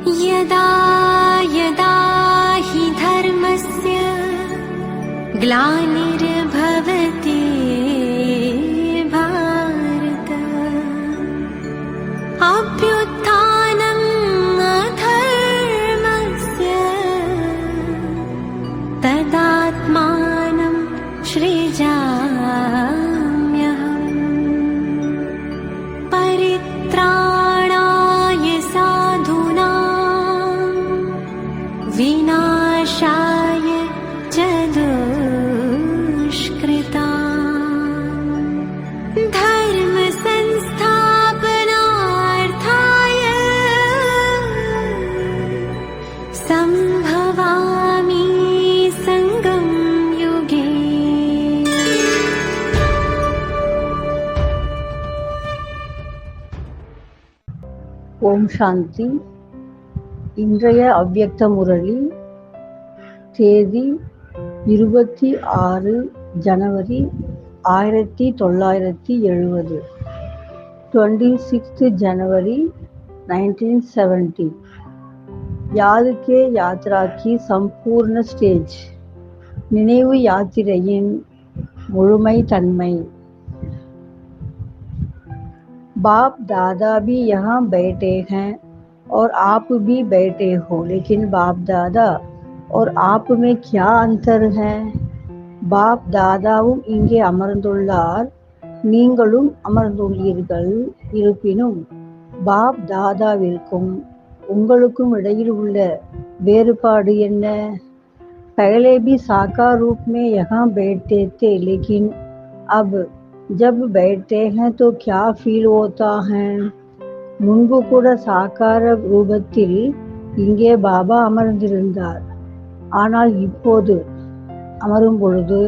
यदा यदा हि धर्मस्य ग्लानिर्भवति भारत अभ्युत्थानम् अधर्मस्य तदात्मानं सृजाम्यहम् परित्राणाय साधूनां विनाशाय च दुष्कृताम् धर्म संस्थापनार्थाय संभवामि संगम युगे। ஓம் சாந்தி. இன்றைய அவ்யக்த முரளி தேதி 26 ஜனவரி 1970, 26 ஜனவரி 1970. யாது கே யாத்ரா கி சம்பூர்ண ஸ்டேஜ். நினைவு யாத்திரையின் முழுமை தன்மை. बाप दादा भी यहाँ बैठे हैं और आप भी बैठे हो, लेकिन बाप दादा और आप में क्या अंतर है? बाप दादाவும் இங்கே அமர்ந்துள்ளார், நீங்களும் அமர்ந்துள்ளீர்கள். இருப்பினும் பாப் தாதாவிற்கும் உங்களுக்கும் இடையில் உள்ள வேறுபாடு என்ன? पहले भी साकार रूप में यहाँ बैठते थे, लेकिन अब जब बैठते हैं तो क्या फील होता है? முன்பு கூட சாக்கார ரூபத்தில் இங்கே பாபா அமர்ந்திருந்தார். ஆனால் இப்போது அமரும் பொழுது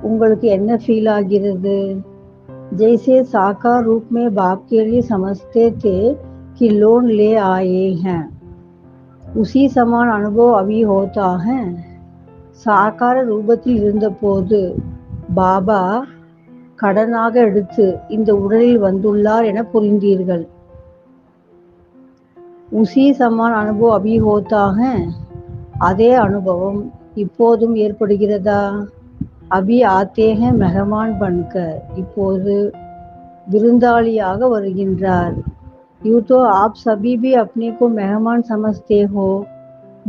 உங்களுக்கு என்ன ஃபீல் ஆகிறது? जैसे साकार रूप में बाप के लिए समझते थे कि लोन ले आए हैं, उसी समान अनुभव अभी होता है. சாக்கார ரூபத்தில் இருந்தபோது பாபா கடனாக எடுத்து இந்த உடலில் வந்துள்ளார் என புரிந்தீர்கள். உசி சமான் அனுபவம் அபி ஹோதா ஹை, அதே அனுபவம் இப்போதும் ஏற்படுகிறதா? அபி ஆத்தே ஹை மெஹமான் பன்கர், இப்போது விருந்தாளியாக வருகின்றார். யூ தோ ஆப் சபி பி அப்னே கோ மெஹமான் சமஸ்தே ஹோ,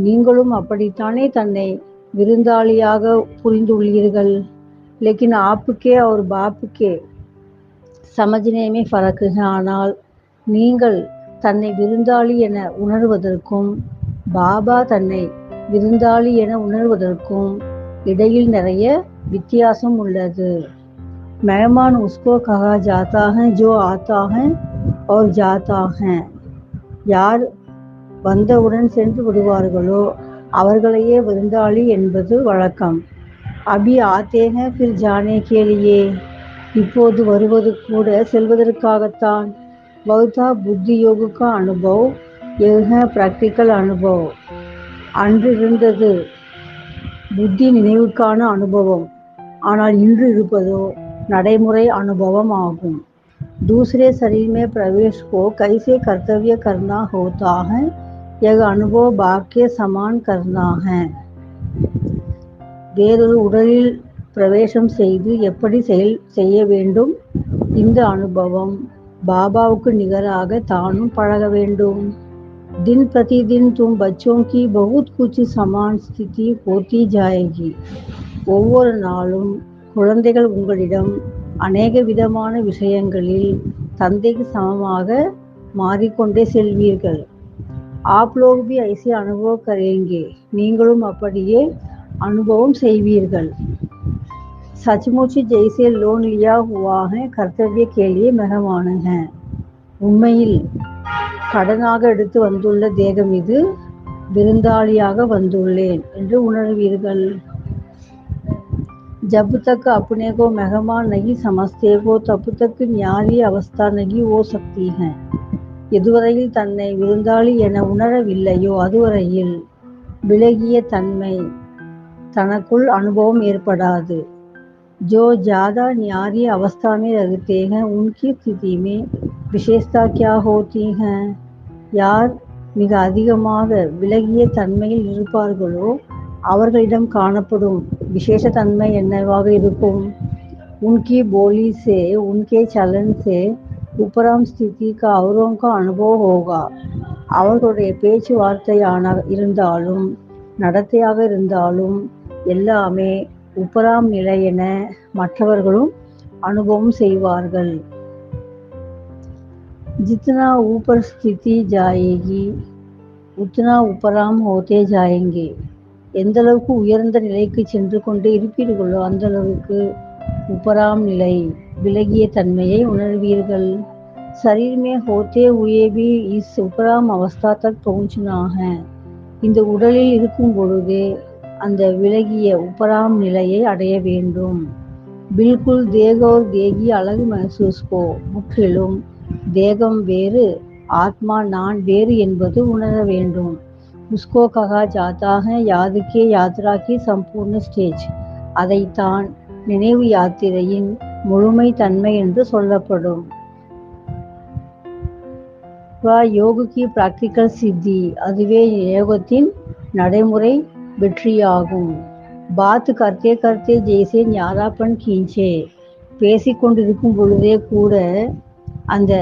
நீங்களும் அப்படித்தானே தன்னை விருந்தாளியாக புரிந்துள்ளீர்கள். लेकिन आपके और बाप के समझने में फर्क है. ஆனால் நீங்கள் தன்னை விருந்தாளி என உணர்வதற்கும் பாபா தன்னை விருந்தாளி என உணர்வதற்கும் இடையில் நிறைய வித்தியாசம் உள்ளது. मेहमान उसको कहा जाता है जो आता है और जाता है. யார் வந்தவுடன் சென்று விடுவார்களோ அவர்களையே விருந்தாளி என்பது வழக்கம். अभी आते हैं फिर जाने के लिए, இப்போது வருவது கூட செல்வதற்காகத்தான். बहुधा बुद्धि योग का अनुभव, यह है प्रैक्टिकल अनुभव. அன்று இருந்தது புத்தி நினைவுக்கான அனுபவம், ஆனால் இன்று இருப்பதோ நடைமுறை அனுபவம் ஆகும். दूसरे शरीर में प्रवेश को कैसे कर्तव्य करना होता है, यह अनुभव बाप के समान करना है. வேறொரு உடலில் பிரவேசம் செய்து எப்படி செய்ய வேண்டும், இந்த அனுபவம் பாபாவுக்கு நிகராக தானும் பழக வேண்டும். दिन प्रतिदिन तुम बच्चों की बहुत कुछ समान स्थिति होती जाएगी. ஒவ்வொரு நாளும் குழந்தைகள் உங்களிடம் அநேக விதமான விஷயங்களில் தந்தைக்கு சமமாக மாறிக்கொண்டே செல்வீர்கள். आप लोग भी ऐसे अनुभव करेंगे, நீங்களும் அப்படியே अनुभव செய்வீர்கள். सचमुच जैसे लोन लिया हुआ है कर्तव्य के लिए मेहमान है. உண்மையில் கடனாக எடுத்து வந்துள்ள தேகம் இது, விருந்தாளியாக வந்துள்ளேன் என்று உணர்வீர்கள். जब तक अपने को मेहमान नहीं समझते हो तब तक न्यारी अवस्था नहीं हो सकती है. எதுவரையில் தன்னை விருந்தாளி என உணரவில்லையோ அதுவரையில் விலகிய தன்மை तनकुल अनुभव ஏற்படாது. जो ज़्यादा न्यारी अवस्था में रहते हैं उनकी स्थिति में विशेषता क्या होती हैं? यार மிக அதிகமாக விலகிய தன்மையில் இருப்பார்களோ அவர்களிடம் காணப்படும் விசேஷ தன்மை என்னவாக இருக்கும்? उनकी बोली से उनके चलन से उपराम स्थिति का औरों का अनुभव होगा. அவர்களுடைய பேச்சுவார்த்தையான இருந்தாலும் நடத்தையாக இருந்தாலும் எல்லாமே உபராம் நிலை என மற்றவர்களும் அனுபவம் செய்வார்கள். जितना ऊपर स्थिति जाएगी उतना उपराम होते जाएंगे. எந்த அளவுக்கு உயர்ந்த நிலைக்கு சென்று கொண்டே இருப்பீர்களோ அந்த அளவுக்கு उपराम நிலை விலகிய தன்மையை உணர்வீர்கள். शरीर में होते हुए भी इस उपराम अवस्था तक पहुंचना है. இந்த உடலில் இருக்கும் பொழுதே அந்த விலகிய उपराम நிலையை அடைய வேண்டும். बिल्कुल देह और देगी अलग महसूस को முற்றிலும் தேகம் வேறு ஆத்மா நான் வேறு என்பது உணர வேண்டும். उसको कहा जाता है याद के यात्रा की संपूर्ण स्टेज. அதைத்தான் நினைவு யாத்திரையின் முழுமை தன்மை என்று சொல்லப்படும். योग की प्रैक्टिकल सिद्धि அதுவே யோகத்தின் நடைமுறை வெற்றியாகும். बात करते करते जैसे न्यारापन खींचे. பேசிக்கொண்டிருக்கும் பொழுதே கூட அந்த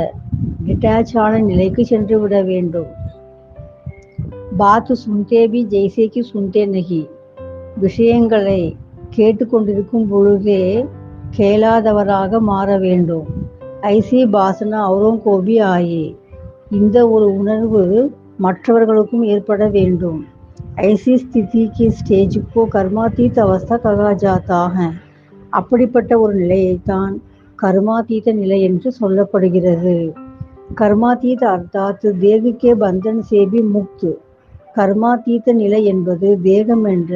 डिटैच ஆன நிலைக்கு சென்று விட வேண்டும். बात सुनते भी जैसे कि सुनते नहीं. விஷயங்களை கேட்டுக்கொண்டிருக்கும் பொழுதே கேளாதவராக மாற வேண்டும். ஐசி பாசனா औरों को भी आए. இந்த ஒரு உணர்வு மற்றவர்களுக்கும் ஏற்பட வேண்டும். ஐசி ஸ்திதி की स्टेज को कर्मातीत अवस्था कहा जाता है. அப்படிப்பட்ட ஒரு நிலையைத்தான் கர்மாதீத நிலை என்று சொல்லப்படுகிறது. கர்மாதீத அர்த்தாத் தேக கே பந்தன் से भी मुक्त. கர்மாதீத நிலை என்பது தேகம் என்ற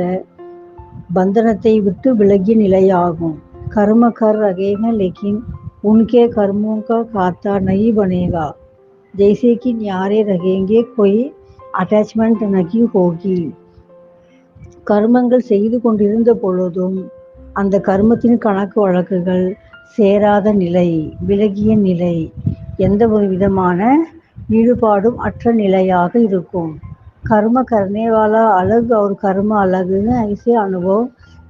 बंधनத்தை விட்டு விலகிய நிலையாகும். कर्म कर रहे हैं लेकिन उनके कर्मों का खाता नहीं बनेगा. जैसे कि न्यारे रहेंगे कोई अटैचमेंट नहीं होगी. கர்மங்கள் செய்து கொண்டிருந்த பொழுதும் அந்த கர்மத்தின் கணக்கு வழக்குகள் சேராத நிலை, விலகிய நிலை, எந்த ஒரு விதமான ஈடுபாடும் அற்ற நிலையாக இருக்கும். कर्म करने वाला अलग और कर्म अलग है. ऐसे अनुभव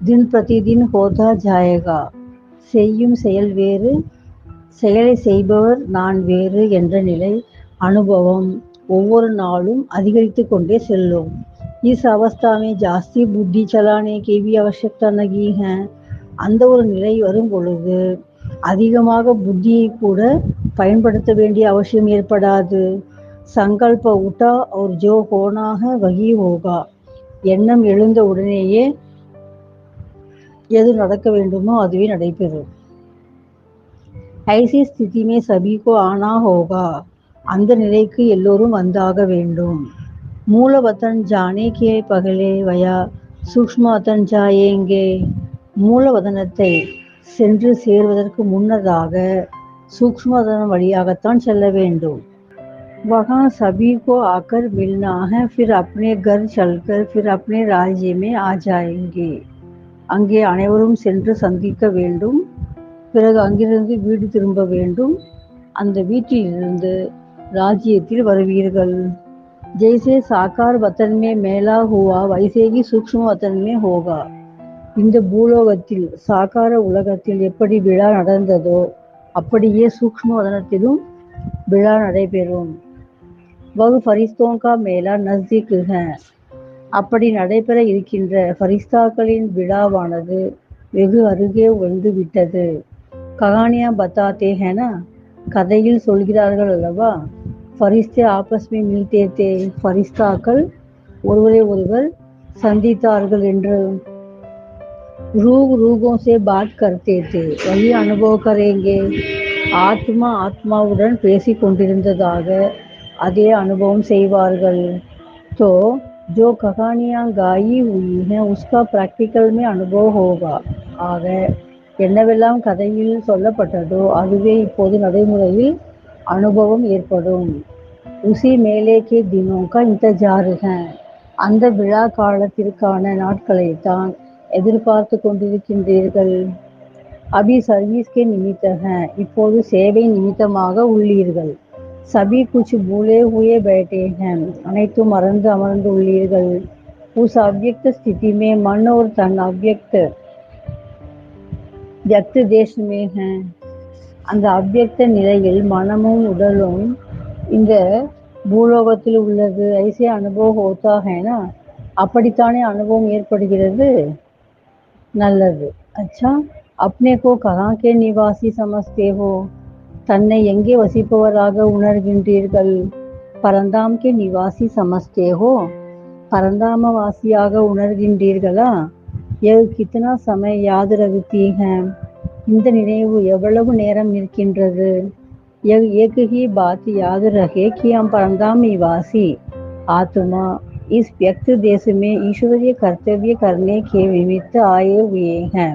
दिन प्रतिदिन होता जाएगा. செய்யும் செயல் வேறு, செயலை செய்பவர் நான் வேறு என்ற நிலை அனுபவம் ஒவ்வொரு நாளும் அதிகரித்து கொண்டே செல்லும். इस अवस्था में जास्ती बुद्धि चलाने की भी आवश्यकता नहीं है. அந்த ஒரு நிலை வரும் பொழுது அதிகமாக புத்தியை கூட பயன்படுத்த வேண்டிய அவசியம் ஏற்படாது. संकल्प उठा और जो होना है वही होगा. எண்ணம் எழுந்த உடனேயே எது நடக்க வேண்டுமோ அதுவே நடைபெறும். ऐसी स्थिति में सभी को आना होगा. அந்த நிலைக்கு எல்லோரும் வந்தாக வேண்டும். मूल वतन जाने के पहले वया सूक्ष्म वतन जाएंगे. மூலவதனத்தை சென்று சேர்வதற்கு முன்னதாக சூக்ஷ்மவதனம் வழியாகத்தான் செல்ல வேண்டும். वहाँ सभी को आकर मिलना है. फिर अपने घर चलकर फिर अपने राज्य में आ जाएंगे. அங்கே அனைவரும் சென்று சந்திக்க வேண்டும். பிறகு அங்கிருந்து வீடு திரும்ப வேண்டும். அந்த வீட்டிலிருந்து ராஜ்யத்தில் வருவீர்கள். जैसे साकार वतन में मेला हुआ वैसे ही सूक्ष्म वतन में होगा. இந்த பூலோகத்தில் சாகார உலகத்தில் எப்படி விழா நடந்ததோ அப்படியே சூக்ஷ்ம வதனத்திலும் விழா நடைபெறும். वह फरिश्तों का मेला नजदीक है. அப்படி நடைபெற இருக்கின்ற ஃபரிஸ்தாக்களின் விழாவானது வெகு அருகே வந்து விட்டது. கஹானியா பத்தாத்தே ஹேனா. கதையில் சொல்கிறார்கள் அல்லவா. ஃபரிஸ்தே ஆபஸ் மே மில்தே தே. ஃபரிஸ்தாக்கள் ஒருவரை ஒருவர் சந்தித்தார்கள் என்று. रूग रूगों से बात करते थे. वही अनुभव करेंगे. ஆத்மா ஆத்மாவுடன் பேசிக் கொண்டிருந்ததாக அதே அனுபவம் செய்வார்கள். तो जो कहानियाँ गाई हुई हैं उसका प्रैक्टिकल में अनुभव होगा. ஆக என்னவெல்லாம் கதையில் சொல்லப்பட்டதோ அதுவே இப்போது நடைமுறையில் அனுபவம் ஏற்படும். उसी मेले के दिनों का इंतजार है. அந்த விழா காலத்திற்கான நாட்களைத்தான் எதிர்பார்த்து கொண்டிருக்கின்றீர்கள். அபி சர்வீஸ் கே நிமித்த है. இப்போது சேவை நிமித்தமாக உள்ளீர்கள். सभी कुछ भूले हुए बैठे हैं, अனைத்தும் மறந்து அமர்ந்துள்ளீர்கள். उस अव्यक्त स्थिति में मन और तन अव्यक्त व्यक्त देश में है. அந்த அவ்யக்த நிலையில் மனமும் உடலும் இந்த பூலோகத்தில் உள்ளது. ஐசே அனுபவம் होता है ना, அப்படித்தானே அனுபவம் ஏற்படுகிறது. நல்லது. अच्छा, अपने को कहाँ के निवासी समझते हो? தன்னை எங்கே வசிப்பவராக உணர்கின்றீர்கள்? பரந்தாம் के निवासी समझते हो? பரந்தாமவாசியாக உணர்கின்றீர்களா? यह कितना समय याद रखती हैं? இந்த நினைவு எவ்வளவு நேரம் நிற்கின்றது? यह एक ही बात याद रहे कि हम परंधाम निवासी आत्मा इस व्यक्त देश में ईश्वरीय कर्तव्य करने के निमित्त आए हुए हैं.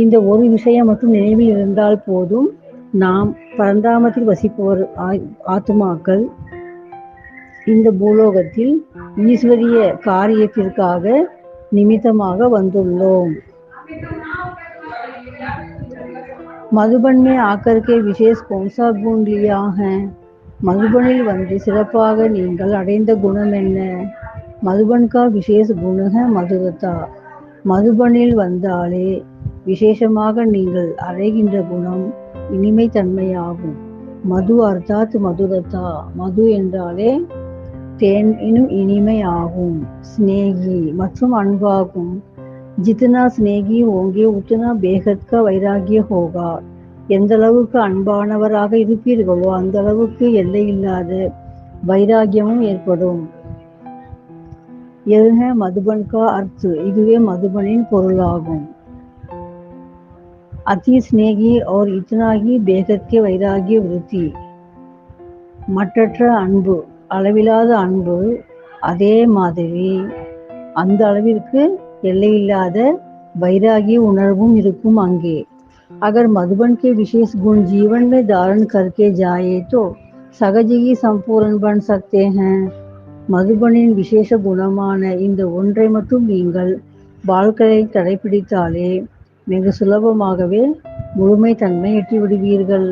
இந்த ஒரு விஷயம் மட்டும் நினைவில் இருந்தால் போதும். நாம் பரந்தாமத்தில் வசிப்பவர் ஆத்மாக்கள் இந்த பூலோகத்தில் ஈஸ்வரிய காரியத்திற்காக நிமித்தமாக வந்துள்ளோம். मधुबन में आकर के विशेष कौन सा गुण लिया है? मधुबनिल வந்து சிறப்பாக நீங்கள் அடைந்த குணம் என்ன? मधुबन का विशेष गुण है मधुरता. மதுபனில் வந்தாலே விசேஷமாக நீங்கள் அடைகின்ற குணம் இனிமை தன்மையாகும். மது அர்த்தாத் மதுரதா. மது என்றாலே தேன் எனும் இனிமை ஆகும். ஸ்நேகி மற்றும் அன்பாகும். जितना स्नेही होंगे उतना बेहद का वैराग्य होगा. எந்த அளவுக்கு அன்பானவராக இருப்பீர்களோ அந்த அளவுக்கு எல்லை இல்லாத வைராகியமும் ஏற்படும். यह है मधुबन का अर्थ. இதுவே மதுபனின் பொருளாகும். अति स्नेही और इतना ही बेहद के वैराग्य वृत्ति. மற்றற்ற அன்பு, அளவில்லாத அன்பு, அதே மாதிரி அந்த அளவிற்கு எல்லையில்லாத वैरागी उणर्वुम इरुक्कुम अंगे. अगर मधुबन के विशेष गुण जीवन में धारण करके जाए तो सहज ही संपूर्ण बन सकते हैं. மதுபனின் விசேஷ குணமான இந்த ஒன்றை மட்டும் நீங்கள் வாழ்க்கையை கடைபிடித்தாலே மிக சுலபமாகவே முழுமை தன்மை எட்டி விடுவீர்கள்.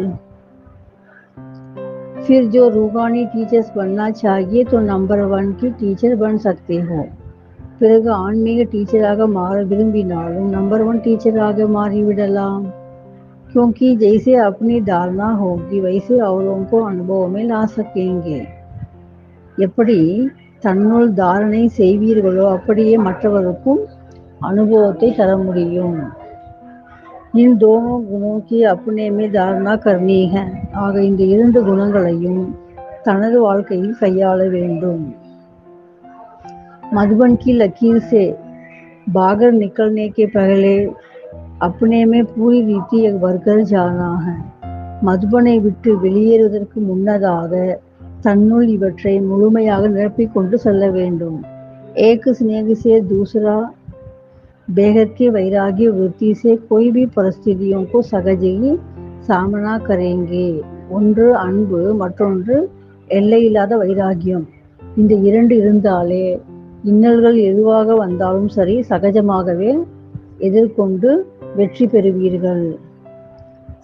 फिर जो रूहानी टीचर्स बनना चाहिए तो नंबर 1 की टीचर बन सकते हो. பிறகு ஆன்மீக டீச்சராக மாற விரும்பினாலும் नंबर 1 டீச்சராக மாறிவிடலாம். क्योंकि जैसे अपनी धारणा होगी वैसे औरों को अनुभव में ला सकेंगे. எப்படி தன்னுள் தாரணை செய்வீர்களோ அப்படியே மற்றவருக்கும் அனுபவத்தை தர முடியும். इन दोनों गुणों की अपने में धारणा करनी है. ஆக இந்த இரண்டு குணங்களையும் தனது வாழ்க்கையில் கையாள வேண்டும். मधुबन की लकीर से बाहर निकलने के पहले अपने में पूरी रीति भरकर जाना है. மதுபனை விட்டு வெளியேறுவதற்கு முன்னதாக தன்னுள் இவற்றை முழுமையாக நிரப்பிக் கொண்டு செல்ல வேண்டும். एक स्नेह से दूसरा बेहद के वैराग्य वृत्ति से कोई भी परिस्थितियों को सहज ही सामना करेंगे. ஒன்று அன்பு, மற்றொன்று எல்லையில்லாத வைராகியம். இந்த இரண்டு இருந்தாலே இன்னல்கள் எதுவாக வந்தாலும் சரி சகஜமாகவே எதிர்கொண்டு வெற்றி பெறுவீர்கள்.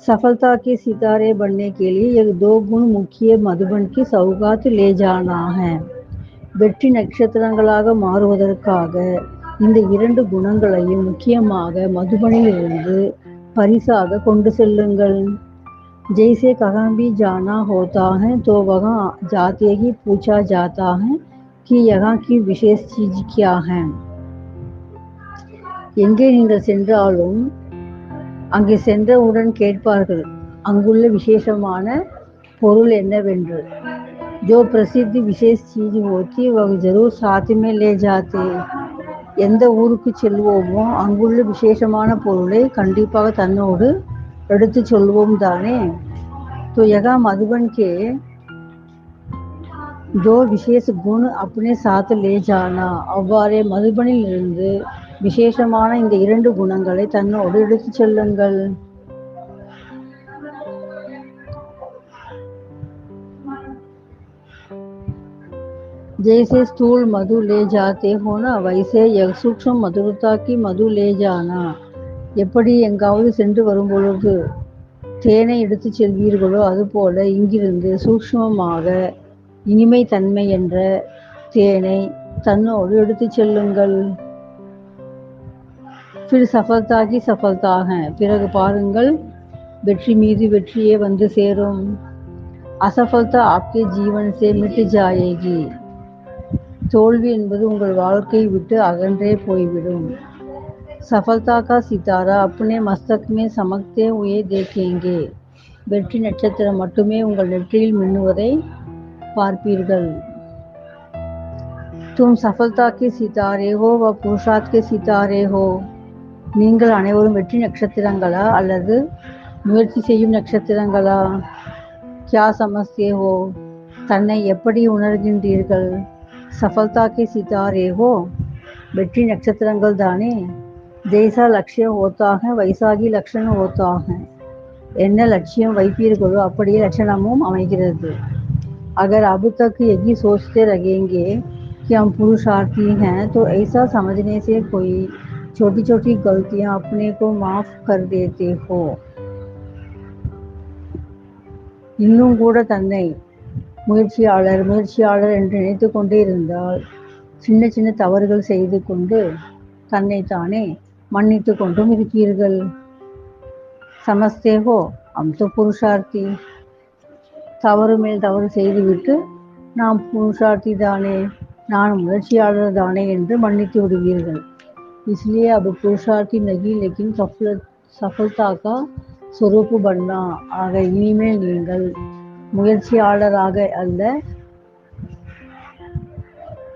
सफलता के सितारे बनने के लिए यह 2 गुण मुख्य मधुबन की सौगात ले जाना है. வெற்றி நட்சத்திரங்களாக மாறுவதற்காக இந்த இரண்டு குணங்களையும் முக்கியமாக மதுபனில் இருந்து பரிசாக கொண்டு செல்லுங்கள். जैसे कहाँ भी जाना होता है तो वहाँ जाते ही पूछा जाता है कि यहाँ की विशेष चीज क्या है. எங்கே நீங்கள் சென்றாலும் அங்கே சென்றவுடன் கேட்பார்கள் அங்குள்ள விசேஷமான பொருள் என்னவென்று. जो प्रसिद्ध विशेष चीज होती वह जरूर साथ में ले जाते. எந்த ஊருக்கு செல்வோமோ அங்குள்ள விசேஷமான பொருளை கண்டிப்பாக தன்னோடு எடுத்து சொல்வோம் தானே. तो यहाँ मधुबन के 2 विशेष गुण अपने साथ ले जाना. அவ்வாறே மதுபனில் இருந்து விசேஷமான இந்த 2 குணங்களை தன்னோடு எடுத்து செல்லுங்கள். जैसे स्थूल मधु ले जाते हो ना वैसे यह सूक्ष्म मधुरता की मधु ले जाना. எப்படி எங்காவது சென்று வரும் பொழுது தேனை எடுத்துச் செல்வீர்களோ அதுபோல இங்கிருந்து சூக்ஷ்மமாக இனிமை தன்மை என்ற தேனை தன்னோடு எடுத்துச் செல்லுங்கள். फिर सफलता की सफलता है. பிறகு பாருங்கள், வெற்றி மீது வெற்றியே வந்து சேரும். असफलता आपके जीवन से मिट जाएगी. தோல்வி என்பது உங்கள் வாழ்க்கை விட்டு அகன்றே போய்விடும். सफलता का सितारा अपने मस्तक में चमकते हुए देखेंगे. வெற்றி நட்சத்திரம் மட்டுமே உங்கள் நெற்றியில் மின்னுவதை பார்ப்பீர்கள். तुम सफलता के सितारे हो व पुरुषार्थ के सितारे हो. நீங்கள் அனைவரும் வெற்றி நட்சத்திரங்களா அல்லது முயற்சி செய்யும் நட்சத்திரங்களா? क्या समझते हो? தன்னை எப்படி உணர்கின்றீர்கள்? सफलता के सितारे हो, வெற்றி நட்சத்திரங்கள் தானே. जैसा लक्ष्य होता है वैसा ही लक्षण होता है. என்ன லட்சியம் வைப்பீர்களோ அப்படியே லட்சணமும் அமைகிறது. अगर अब तक यही सोचते रहेंगे कि हम पुरुषार्थी हैं तो ऐसा समझने से कोई छोटी छोटी गलतियां अपने को माफ कर देते हो. இன்னும் கூட தன்னை முயற்சியாளர் என்று நினைத்து கொண்டே இருந்தால் சின்ன சின்ன தவறுகள் செய்து கொண்டு தன்னைத்தானே மன்னித்து கொண்டும் இருப்பீர்கள். समझते हो हम तो पुरुषार्थी. தவறு மேல் தவறு செய்துவிட்டு நாம் புருஷார்த்தி தானே, நான் முயற்சியாளர் தானே என்று மன்னித்து விடுவீர்கள். इसलिए अब पुरुषार्थी नहीं लेकिन सफलता का स्वरूप बनना. ஆக இனிமேல் நீங்கள் முயற்சியாளராக அல்ல,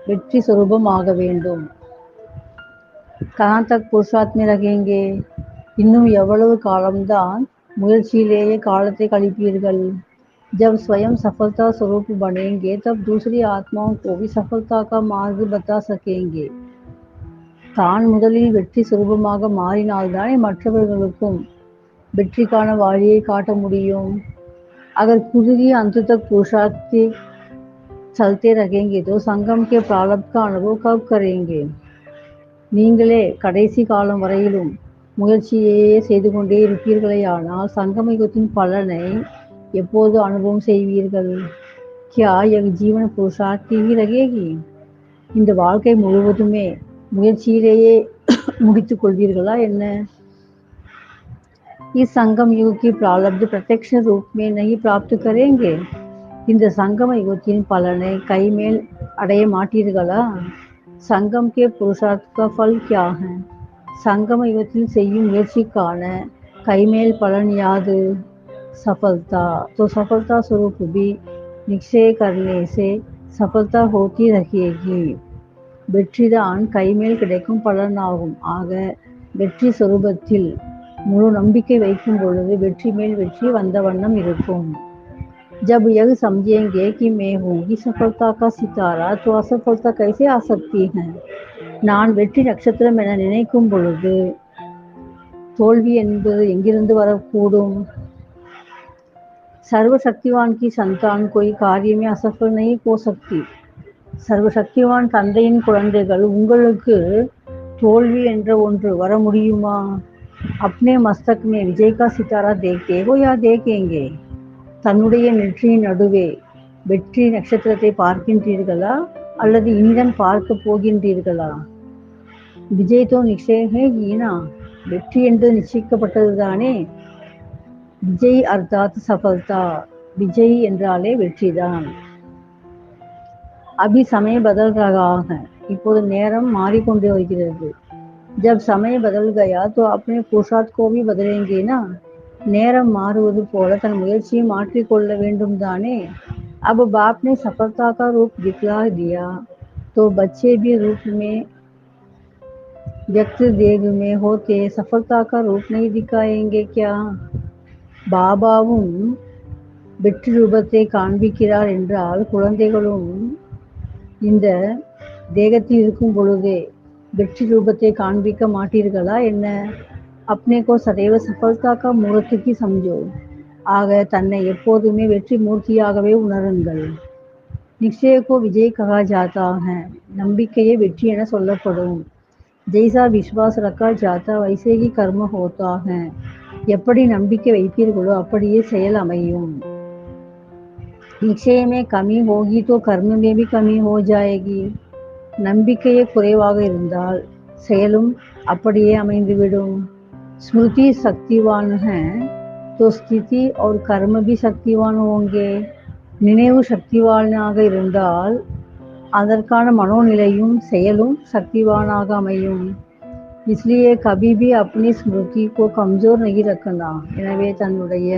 வெற்றி स्वरूपம் ஆக வேண்டும். कहाँ तक पुरुषार्थ में लगेंगे? இன்னும் எவ்வளவு காலம்தான் முயற்சியிலேயே காலத்தை கழிப்பீர்கள்? जब स्वयं सफलता स्वरूप बनेंगे तब दूसरी आत्माओं को भी सफलता का मार्ग बता सकेंगे. தான் முதலில் வெற்றி சுரூபமாக மாறினால்தானே மற்றவர்களுக்கும் வெற்றிக்கான வழியை காட்ட முடியும். अगर खुद ही अंत तक पुरुषार्थ चलते रहेंगे तो संगम के प्रारब्ध का अनुभव कब करेंगे? நீங்களே கடைசி காலம் வரையிலும் முயற்சியே செய்து கொண்டே இருப்பீர்களேயானால் சங்கம யுகத்தின் பலனை எப்போது அனுபவம் செய்வீர்கள்? क्या यह जीवन पुरुषार्थ ही लगेगी? இந்த வாழ்க்கை முழுவதுமே முயற்சியிலேயே முடித்துக் கொள்வீர்களா என்ன? इस संगम युग की प्रारब्ध प्रत्यक्ष रूप में नहीं प्राप्त करेंगे. இந்த சங்கம யுகத்தின் பலனை கைமேல் அடைய மாட்டீர்களா? संगम के पुरुषार्थ का फल क्या है? சங்கம யுகத்தில் செய்யும் முயற்சிக்கான கைமேல் பலன் யாது? सफलता. तो सफलता स्वरूप भी निश्चय करने से सफलता होती रहेगी. வெற்றிதான் கைமேல் கிடைக்கும் பலனாகும். ஆக வெற்றி சொரூபத்தில் முழு நம்பிக்கை வைக்கும் பொழுது வெற்றி மேல் வெற்றி வந்த வண்ணம் இருக்கும். जब यह समझेंगे कि मैं होंगी सफलता का सितारा तो असफलता कैसे आ सकती है? நான் வெற்றி நட்சத்திரம் என நினைக்கும் பொழுது தோல்வி என்பது எங்கிருந்து வரக்கூடும்? सर्वशक्तिवान की संतान कोई कार्य में असफल नहीं हो सकती. சர்வசக்திவான் தந்தையின் குழந்தைகள் உங்களுக்கு தோல்வி என்ற ஒன்று வர முடியுமா? अपने मस्तक में विजय का सितारा देखते हो या देखेंगे? தன்னுடைய நெற்றியின் நடுவே வெற்றி நட்சத்திரத்தை பார்க்கின்றீர்களா அல்லது இனிதான் பார்க்க போகின்றீர்களா? விஜய் தோ நிச்சய ஹே ஈனா. வெற்றி என்று நிச்சயிக்கப்பட்டது தானே. விஜய் அர்த்தாத் சஃபல்தா. விஜய் என்றாலே வெற்றிதான். अभी समय बदल रहा है. இப்போது நேரம் மாறிக்கொண்டே வருகிறது. जब समय बदल गया तो अपने पुरुषार्थ को भी बदलेंगे ना. நேரம் மாறுவது போல தன் முயற்சியை மாற்றிக்கொள்ள வேண்டும் தானே. अब बाप ने सफलता का रूप दिखला दिया तो बच्चे भी रूप में व्यक्त देह में होते सफलता का रूप नहीं दिखाएंगे क्या? பாபாவும் வெற்றி ரூபத்தை காண்பிக்கிறார் என்றால் குழந்தைகளும் இந்த தேகத்தில் இருக்கும் பொழுதே வெற்றி ரூபத்தை காண்பிக்க மாட்டீர்களா என்ன? अपने को सदैव सफलता का मूर्त की समझो. ஆக தன்னை எப்போதுமே வெற்றி மூர்த்தியாகவே உணருங்கள். நிச்சய को विजय कहा जाता है. நம்பிக்கையே வெற்றி என சொல்லப்படும். जैसा विश्वास रखा जाता वैसे ही कर्म होता है. எப்படி நம்பிக்கை வைப்பீர்களோ அப்படியே செயல் அமையும். निश्चय में कमी होगी तो कर्म में भी कमी हो जाएगी. நம்பிக்கையே குறைவாக இருந்தால் செயலும் அப்படியே அமைந்துவிடும். स्मृति शक्तिवान है तो स्थिति और कर्म भी शक्तिवान होंगे. நினைவு சக்திவானாக இருந்தால் அதற்கான மனோநிலையும் செயலும் சக்திவானாக அமையும். इसलिए कभी भी अपनी स्मृति को कमजोर नहीं रखना. எனவே தன்னுடைய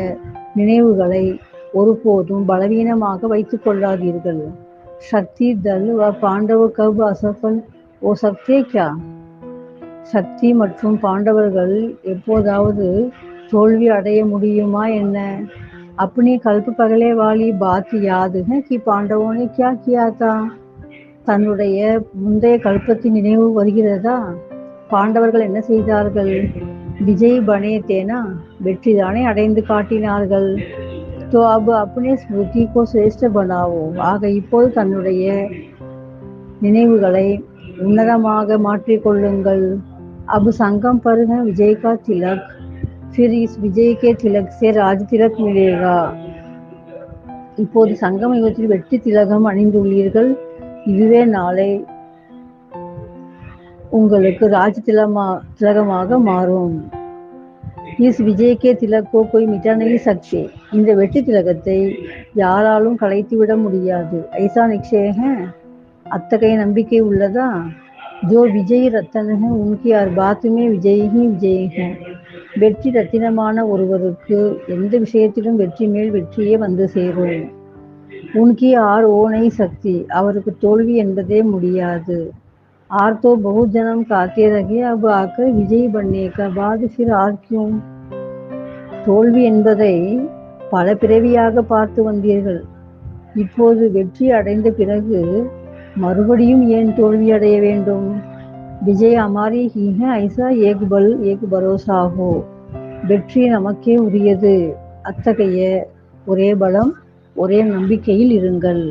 நினைவுகளை ஒருபோதும் பலவீனமாக வைத்துக் கொள்ளாதீர்கள். शक्ति दल व पांडव कब असफल हो सकते क्या? சக்தி மற்றும் பாண்டவர்கள் எப்போதாவது தோல்வி அடைய முடியுமா என்ன? अपनी कल्प पगले वाली बात याद है कि पांडवों ने क्या किया था? தன்னுடைய முந்தைய கல்பத்தின் நினைவு வருகிறதா? பாண்டவர்கள் என்ன செய்தார்கள்? விஜய் பனே தேனா, வெற்றிதானே அடைந்து காட்டினார்கள். तो अब अपने स्मृति को श्रेष्ठ बनाओ. ஆக இப்போது தன்னுடைய நினைவுகளை உன்னதமாக மாற்றிக்கொள்ளுங்கள். अब संगम पर है विजय का तिलक, फिर इस विजय के तिलक से राज तिलक मिलेगा. இப்போது சங்கம யுகத்தில் வெற்றி திலகம் அணிந்துள்ளீர்கள். இதுவே நாளை உங்களுக்கு ராஜ் திலகமாக மாறும். இஸ் விஜய்க்கே திலக்கோ कोई मिटा नहीं सकते. இந்த வெற்றி திலகத்தை யாராலும் கலைத்துவிட முடியாது. ஐசா நிச்சய है, அத்தகைய நம்பிக்கை உள்ளதா? जो विजयी रतन है उनकी हर बात में विजयी ही विजयी है. வெற்றி ரத்தினமான ஒருவருக்கு எந்த விஷயத்திலும் வெற்றி மேல் வெற்றியே வந்து சேரும். उनकी हार हो नहीं सकती. அவருக்கு தோல்வி என்பதே முடியாது. हार तो बहुत जन्म खाते रहे, अब आकर विजयी बनने का बाद फिर हार क्यों? தோல்வி என்பதை பல பிறவியாக பார்த்து வந்தீர்கள். இப்போது வெற்றி அடைந்த பிறகு மறுபடியும் ஏன் தோல்வி அடைய வேண்டும்? விஜய் हमारी ही है, ऐसा एक बल एक भरोसा हो. வெற்றி நமக்கே உரியது. அத்தகைய ஒரே பலம் ஒரே நம்பிக்கையில் இருங்கள்.